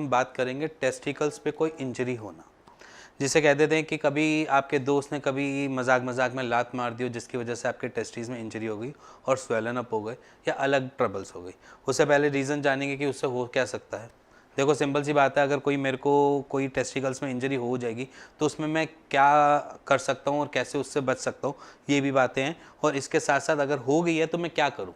हम बात करेंगे टेस्टिकल्स पे कोई इंजरी होना, जिसे कह देते हैं कि कभी आपके दोस्त ने कभी मजाक मजाक में लात मार दी हो जिसकी वजह से आपके टेस्टिस में इंजरी हो गई और स्वेलन अप हो गए या अलग ट्रबल्स हो गई। उससे पहले रीज़न जानेंगे कि उससे हो क्या सकता है। देखो सिंपल सी बात है, अगर कोई मेरे को कोई टेस्टिकल्स में इंजरी हो जाएगी तो उसमें मैं क्या कर सकता हूँ और कैसे उससे बच सकता हूँ, ये भी बातें हैं। और इसके साथ साथ अगर हो गई है तो मैं क्या करूँ।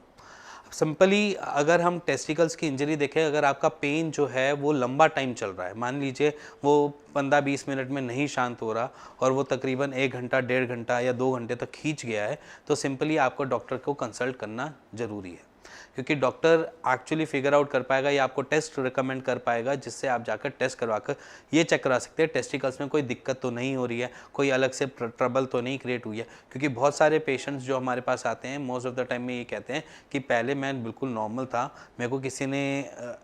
सिंपली अगर हम टेस्टिकल्स की इंजरी देखें, अगर आपका पेन जो है वो लंबा टाइम चल रहा है, मान लीजिए वो 15-20 मिनट में नहीं शांत हो रहा और वो तकरीबन 1 घंटा 1.5 घंटा या 2 घंटे तक खींच गया है, तो सिंपली आपको डॉक्टर को कंसल्ट करना ज़रूरी है, क्योंकि डॉक्टर एक्चुअली फिगर आउट कर पाएगा या आपको टेस्ट रिकमेंड कर पाएगा जिससे आप जाकर टेस्ट करवा कर ये चेक करा सकते हैं टेस्टिकल्स में कोई दिक्कत तो नहीं हो रही है, कोई अलग से ट्रबल तो नहीं क्रिएट हुई है। क्योंकि बहुत सारे पेशेंट्स जो हमारे पास आते हैं मोस्ट ऑफ द टाइम में ये कहते हैं कि पहले मैं बिल्कुल नॉर्मल था, मेरे को किसी ने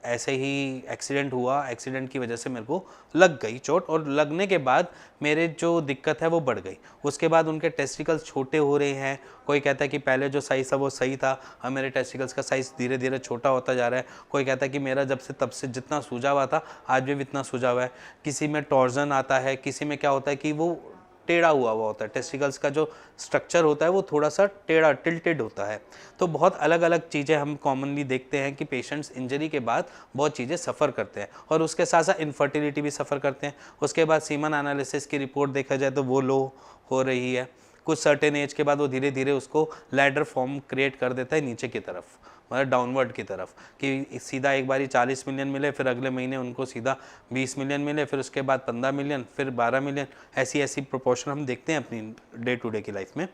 ऐसे ही एक्सीडेंट हुआ, एक्सीडेंट की वजह से मेरे को लग गई चोट और लगने के बाद मेरे जो दिक्कत है वो बढ़ गई। उसके बाद उनके टेस्टिकल्स छोटे हो रहे हैं, कोई कहता है कि पहले जो साइज़ था वो सही था, अब मेरे टेस्टिकल्स का साइज़ धीरे धीरे छोटा होता जा रहा है। कोई कहता है कि मेरा जब से तब से जितना सूजा हुआ था आज भी इतना सूजा हुआ है। किसी में टॉर्जन आता है, किसी में क्या होता है कि वो टेढ़ा हुआ होता है, टेस्टिकल्स का जो स्ट्रक्चर होता है वो थोड़ा सा टेढ़ा टिल्टेड होता है। तो बहुत अलग अलग चीज़ें हम कॉमनली देखते हैं कि पेशेंट्स इंजरी के बाद बहुत चीज़ें सफ़र करते हैं और उसके साथ साथ इनफर्टिलिटी भी सफ़र करते हैं। उसके बाद सीमन एनालिसिस की रिपोर्ट देखा जाए तो वो लो हो रही है। कुछ सर्टेन एज के बाद वो धीरे धीरे उसको लैडर फॉर्म क्रिएट कर देता है नीचे की तरफ, मतलब डाउनवर्ड की तरफ, कि सीधा एक बारी 40 मिलियन मिले, फिर अगले महीने उनको सीधा 20 मिलियन मिले, फिर उसके बाद 15 मिलियन, फिर 12 मिलियन, ऐसी ऐसी प्रोपोर्शन हम देखते हैं अपनी डे टू डे की लाइफ में।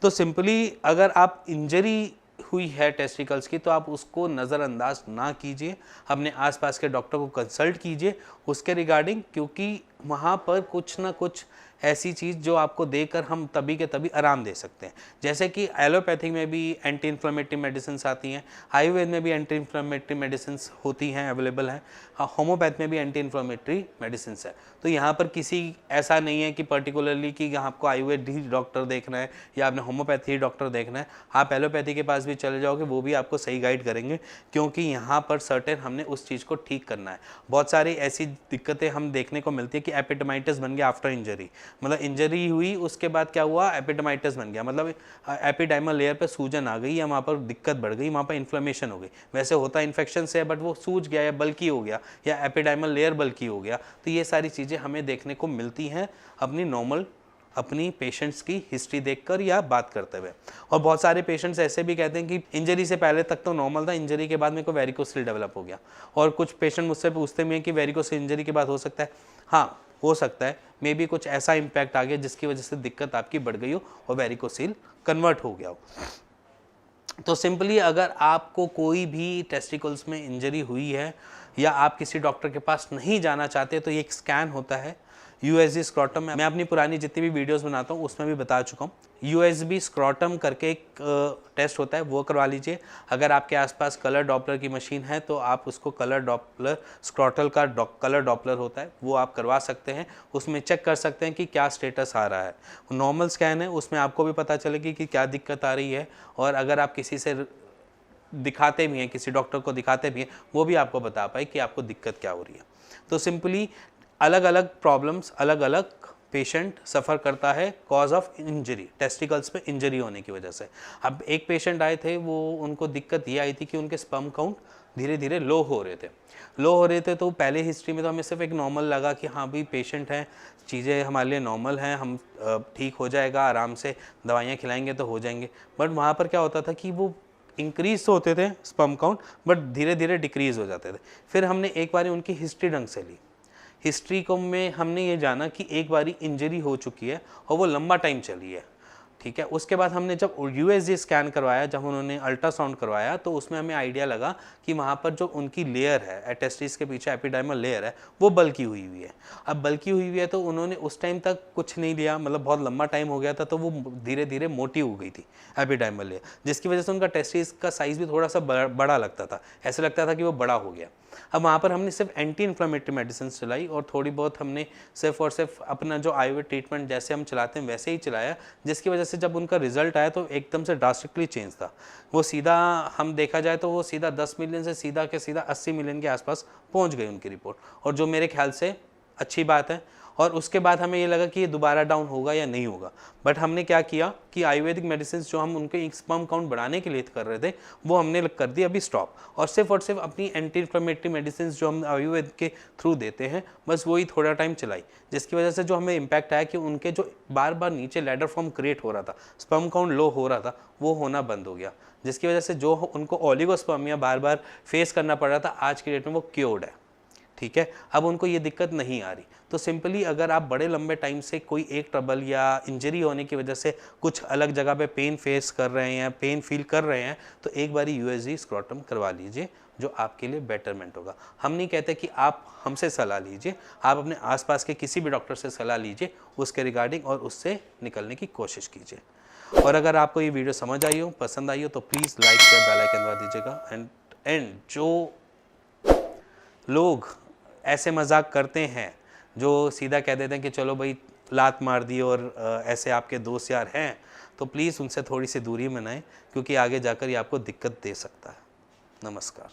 तो सिंपली अगर आप इंजरी हुई है टेस्टिकल्स की तो आप उसको नज़रअंदाज ना कीजिए, अपने आसपास के डॉक्टर को कंसल्ट कीजिए उसके रिगार्डिंग, क्योंकि वहाँ पर कुछ ना कुछ ऐसी चीज़ जो आपको देकर हम तभी के तभी आराम दे सकते हैं। जैसे कि एलोपैथिक में भी एंटी इन्फ्लेमेटरी मेडिसिन आती हैं, आयुर्वेद में भी एंटी इन्फ्लेमेटरी मेडिसिन होती हैं, अवेलेबल हैं, होम्योपैथ में भी एंटी इन्फ्लेमेटरी मेडिसिन है। तो यहाँ पर किसी ऐसा नहीं है कि पर्टिकुलरली कि आपको आयुर्वेद ही डॉक्टर देखना है या आपने होम्योपैथी ही डॉक्टर देखना है। आप एलोपैथी के पास भी चले जाओगे, वो भी आपको सही गाइड करेंगे, क्योंकि यहाँ पर सर्टेन हमने उस चीज़ को ठीक करना है। बहुत सारी ऐसी दिक्कतें हम देखने को मिलती है कि एपिडेमाइटिस बन गया आफ्टर इंजरी, मतलब इंजरी हुई उसके बाद क्या हुआ, एपिडेमाइटिस बन गया, मतलब एपिडाइमल लेयर पे सूजन आ गई या वहाँ पर दिक्कत बढ़ गई, वहाँ पर इन्फ्लेमेशन हो गई। वैसे होता इन्फेक्शन से है बट वो सूज गया या बल्की हो गया या एपिडाइमल लेयर बल्की हो गया। तो ये सारी चीज़ें हमें देखने को मिलती हैं अपनी पेशेंट्स की हिस्ट्री देखकर या बात करते हुए। और बहुत सारे पेशेंट्स ऐसे भी कहते हैं कि इंजरी से पहले तक तो नॉर्मल था, इंजरी के बाद मेरे को वेरिकोसिल डेवलप हो गया। और कुछ पेशेंट मुझसे पूछते भी हैं कि वेरिकोसिल इंजरी के बाद हो सकता है। हाँ, हो सकता है, मे बी कुछ ऐसा इम्पैक्ट आ गया जिसकी वजह से दिक्कत आपकी बढ़ गई हो और वेरिकोसिल कन्वर्ट हो गया हो। तो सिंपली अगर आपको कोई भी टेस्टिकल्स में इंजरी हुई है या आप किसी डॉक्टर के पास नहीं जाना चाहते, तो ये एक स्कैन होता है यूएसजी स्क्रॉटम। मैं अपनी पुरानी जितनी भी वीडियोस बनाता हूँ उसमें भी बता चुका हूँ। यूएसबी स्क्रॉटम करके एक टेस्ट होता है, वो करवा लीजिए। अगर आपके आसपास कलर डॉपलर की मशीन है तो आप उसको कलर डॉपलर, स्क्रॉटल का कलर डॉपलर होता है, वो आप करवा सकते हैं। उसमें चेक कर सकते हैं कि क्या स्टेटस आ रहा है। नॉर्मल स्कैन है, उसमें आपको भी पता चलेगी कि क्या दिक्कत आ रही है। और अगर आप किसी से दिखाते भी हैं, किसी डॉक्टर को दिखाते भी हैं, वो भी आपको बता पाए कि आपको दिक्कत क्या हो रही है। तो सिंपली अलग अलग प्रॉब्लम्स, अलग अलग पेशेंट सफ़र करता है कॉज ऑफ इंजरी, टेस्टिकल्स पे इंजरी होने की वजह से। अब एक पेशेंट आए थे, वो उनको दिक्कत ये आई थी कि उनके स्पर्म काउंट धीरे धीरे लो हो रहे थे। तो पहले हिस्ट्री में तो हमें सिर्फ एक नॉर्मल लगा कि हाँ भाई पेशेंट हैं, चीज़ें हमारे लिए नॉर्मल हैं, हम ठीक हो जाएगा, आराम से दवाइयाँ खिलाएंगे तो हो जाएंगे। बट वहाँ पर क्या होता था कि वो इंक्रीज तो होते थे स्पर्म काउंट, बट धीरे धीरे डिक्रीज़ हो जाते थे। फिर हमने एक बार उनकी हिस्ट्री ढंग से ली। हिस्ट्री को में हमने ये जाना कि एक बारी इंजरी हो चुकी है और वो लंबा टाइम चली है, ठीक है। उसके बाद हमने जब यूएसजी स्कैन करवाया, जब उन्होंने अल्ट्रासाउंड करवाया, तो उसमें हमें आइडिया लगा कि वहाँ पर जो उनकी लेयर है, टेस्टिस के पीछे एपिडाइमल लेयर है, वो बल्की हुई हुई है। अब बल्की हुई हुई है तो उन्होंने उस टाइम तक कुछ नहीं लिया, मतलब बहुत लंबा टाइम हो गया था, तो वो धीरे धीरे मोटी हो गई थी एपिडाइमल लेयर, जिसकी वजह से उनका टेस्टिस का साइज़ भी थोड़ा सा बड़ा लगता था, ऐसा लगता था कि वो बड़ा हो गया। अब वहाँ पर हमने सिर्फ एंटी इन्फ्लेमेटरी मेडिसिन चलाई और थोड़ी बहुत हमने सिर्फ और सिर्फ अपना जो आयुर्वेद ट्रीटमेंट जैसे हम चलाते हैं वैसे ही चलाया, जिसकी वजह से जब उनका रिजल्ट आया तो एकदम से ड्रास्टिकली चेंज था। वो सीधा हम देखा जाए तो वो सीधा 10 मिलियन से सीधा के सीधा 80 मिलियन के आसपास पहुँच गई उनकी रिपोर्ट, और जो मेरे ख्याल से अच्छी बात है। और उसके बाद हमें ये लगा कि ये दोबारा डाउन होगा या नहीं होगा, बट हमने क्या किया कि आयुर्वेदिक मेडिसिन जो हम उनके स्पर्म काउंट बढ़ाने के लिए कर रहे थे वो हमने कर दी अभी स्टॉप, और सिर्फ अपनी एंटी इन्फ्लेमेटरी मेडिसिन जो हम आयुर्वेद के थ्रू देते हैं बस वही थोड़ा टाइम चलाई, जिसकी वजह से जो हमें इम्पैक्ट आया कि उनके जो बार बार नीचे लैडर फॉर्म क्रिएट हो रहा था, स्पर्म काउंट लो हो रहा था, वो होना बंद हो गया, जिसकी वजह से जो उनको ओलिगोस्पर्मिया बार बार फेस करना पड़ रहा था आज की डेट में वो क्योर्ड है। ठीक है, अब उनको ये दिक्कत नहीं आ रही। तो सिंपली अगर आप बड़े लंबे टाइम से कोई एक ट्रबल या इंजरी होने की वजह से कुछ अलग जगह पे पेन फेस कर रहे हैं, पेन फील कर रहे हैं, तो एक बारी यूएसजी स्क्रोटम करवा लीजिए, जो आपके लिए बेटरमेंट होगा। हम नहीं कहते कि आप हमसे सलाह लीजिए, आप अपने आसपास के किसी भी डॉक्टर से सलाह लीजिए उसके रिगार्डिंग, और उससे निकलने की कोशिश कीजिए। और अगर आपको ये वीडियो समझ आई हो, पसंद आई हो, तो please like share bell icon दबा दीजिएगा। एंड जो लोग ऐसे मजाक करते हैं, जो सीधा कह देते हैं कि चलो भाई लात मार दी और ऐसे आपके दोस्त यार हैं, तो प्लीज़ उनसे थोड़ी सी दूरी बनाएं, क्योंकि आगे जाकर ये आपको दिक्कत दे सकता है। नमस्कार।